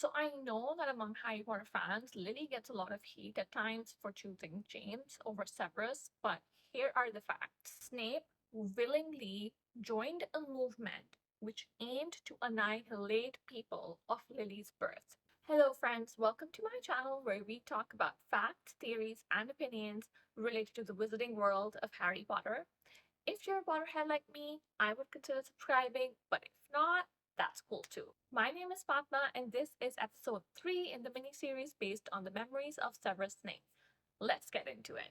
So I know that among Harry Potter fans, Lily gets a lot of heat at times for choosing James over Severus, but here are the facts. Snape willingly joined a movement which aimed to annihilate people of Lily's birth. Hello friends, welcome to my channel where we talk about facts, theories, and opinions related to the wizarding world of Harry Potter. If you're a Potterhead like me, I would consider subscribing, but if not, that's cool too. My name is Fatma, and this is episode 3 in the mini-series based on the memories of Severus Snape. Let's get into it.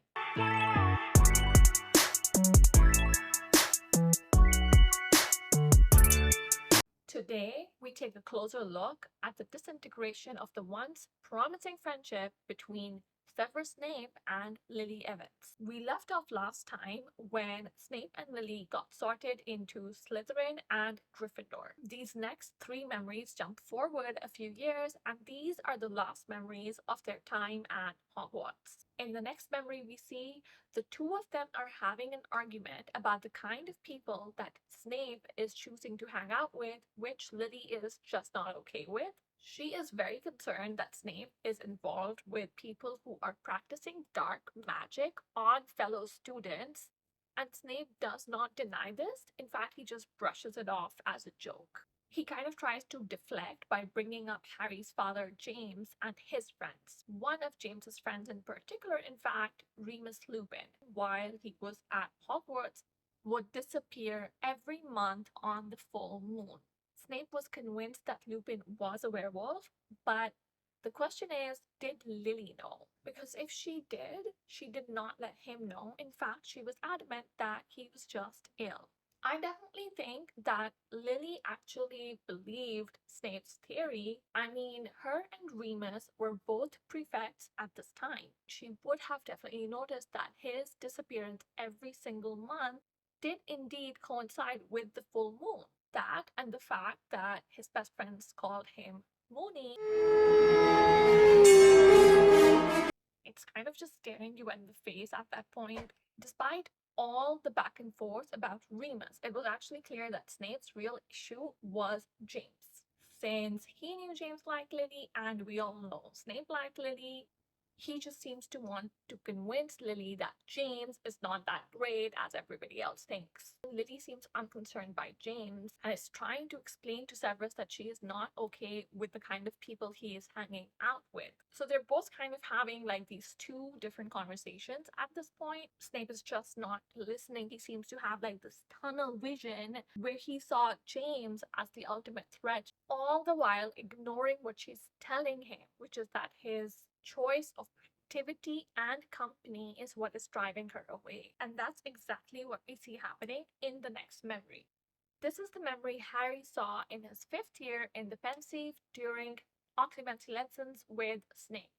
Today, we take a closer look at the disintegration of the once promising friendship between Severus Snape and Lily Evans. We left off last time when Snape and Lily got sorted into Slytherin and Gryffindor. These next 3 memories jump forward a few years, and these are the last memories of their time at Hogwarts. In the next memory we see, the two of them are having an argument about the kind of people that Snape is choosing to hang out with, which Lily is just not okay with. She is very concerned that Snape is involved with people who are practicing dark magic on fellow students, and Snape does not deny this. In fact, he just brushes it off as a joke. He kind of tries to deflect by bringing up Harry's father, James, and his friends. One of James's friends in particular, in fact, Remus Lupin, while he was at Hogwarts, would disappear every month on the full moon. Snape was convinced that Lupin was a werewolf, but the question is, did Lily know? Because if she did not let him know. In fact, she was adamant that he was just ill. I definitely think that Lily actually believed Snape's theory. I mean, her and Remus were both prefects at this time. She would have definitely noticed that his disappearance every single month did indeed coincide with the full moon. That and the fact that his best friends called him Moony, it's kind of just staring you in the face at that point. Despite all the back and forth about Remus, it was actually clear that Snape's real issue was James. Since he knew James liked Lily, and we all know Snape liked Lily, he just seems to want to convince Lily that James is not that great as everybody else thinks. Lily seems unconcerned by James and is trying to explain to Severus that she is not okay with the kind of people he is hanging out with. So they're both kind of having like these two different conversations at this point. Snape is just not listening. He seems to have like this tunnel vision where he saw James as the ultimate threat, all the while ignoring what she's telling him, which is that his choice of activity and company is what is driving her away. And that's exactly what we see happening in the next memory. This is the memory Harry saw in his 5th year in the Pensieve during occlumency lessons with Snape.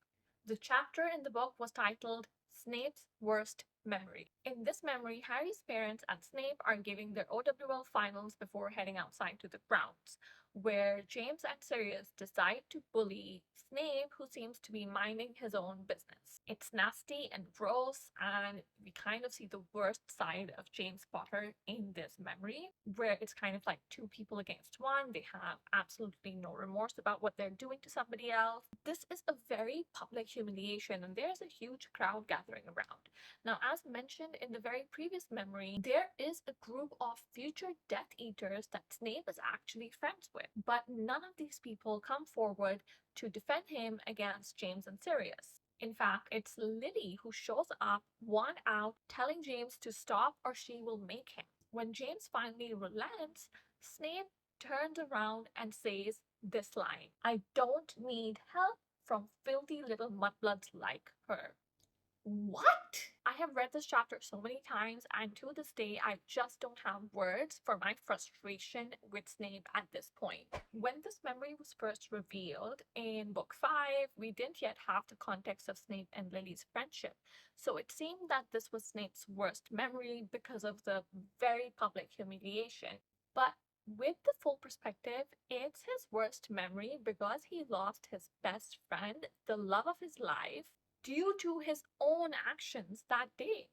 The chapter in the book was titled Snape's Worst Memory. In this memory, Harry's parents and Snape are giving their OWL finals before heading outside to the grounds, where James and Sirius decide to bully Snape, who seems to be minding his own business. It's nasty and gross, and we kind of see the worst side of James Potter in this memory, where it's kind of like two people against one. They have absolutely no remorse about what they're doing to somebody else. This is a very public humiliation, and there's a huge crowd gathering around. Now, as mentioned in the very previous memory, there is a group of future Death Eaters that Snape is actually friends with, but none of these people come forward to defend him against James and Sirius. In fact, it's Lily who shows up, worn out, telling James to stop or she will make him. When James finally relents, Snape turns around and says this line: "I don't need help from filthy little mudbloods like her." What? I have read this chapter so many times, and to this day, I just don't have words for my frustration with Snape at this point. When this memory was first revealed in book 5, we didn't yet have the context of Snape and Lily's friendship. So it seemed that this was Snape's worst memory because of the very public humiliation. But with the full perspective, it's his worst memory because he lost his best friend, the love of his life, due to his own actions that day.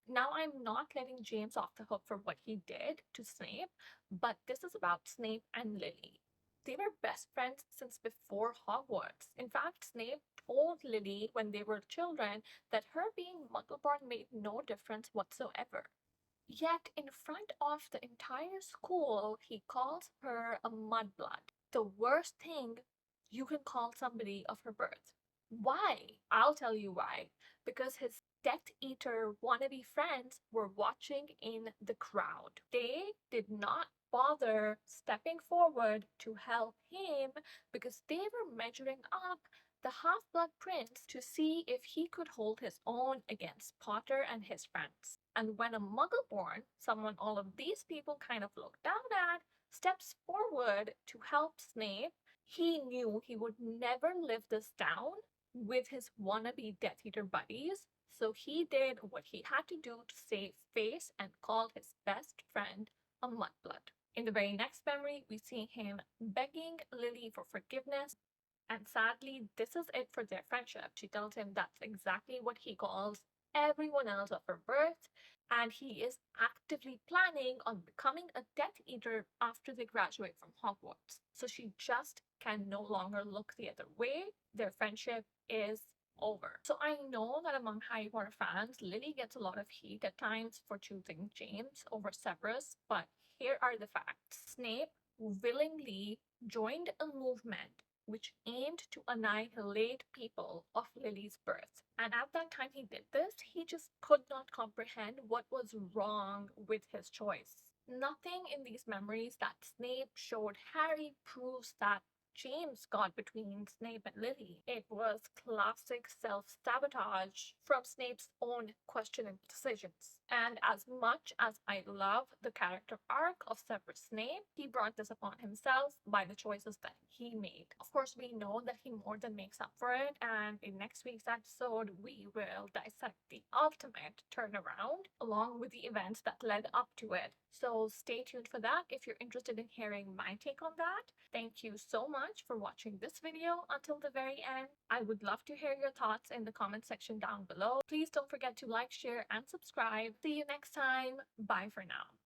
Now, I'm not letting James off the hook for what he did to Snape, but this is about Snape and Lily. They were best friends since before Hogwarts. In fact, Snape told Lily when they were children that her being Muggleborn made no difference whatsoever. Yet, in front of the entire school, he calls her a mudblood. The worst thing you can call somebody of her birth. Why? I'll tell you why. Because his Death Eater wannabe friends were watching in the crowd. They did not bother stepping forward to help him because they were measuring up the Half-Blood Prince to see if he could hold his own against Potter and his friends. And when a Muggleborn, someone all of these people kind of look down at, steps forward to help Snape, he knew he would never live this down with his wannabe Death Eater buddies, so he did what he had to do to save face and called his best friend a Mudblood. In the very next memory, we see him begging Lily for forgiveness, and sadly, this is it for their friendship. She tells him that's exactly what he calls everyone else of her birth, and he is actively planning on becoming a Death Eater after they graduate from Hogwarts. So she just can no longer look the other way. Their friendship is over. So I know that among Harry Potter fans, Lily gets a lot of heat at times for choosing James over Severus, but here are the facts. Snape willingly joined a movement which aimed to annihilate people of Lily's birth. And at that time he did this, he just could not comprehend what was wrong with his choice. Nothing in these memories that Snape showed Harry proves that James got between Snape and Lily. It was classic self-sabotage from Snape's own questioning decisions. And as much as I love the character arc of Severus Snape, he brought this upon himself by the choices that he made. Of course, we know that he more than makes up for it, and in next week's episode, we will dissect the ultimate turnaround along with the events that led up to it. So stay tuned for that if you're interested in hearing my take on that. Thank you so much for watching this video until the very end. I would love to hear your thoughts in the comment section down below. Please don't forget to like, share, and subscribe. See you next time. Bye for now.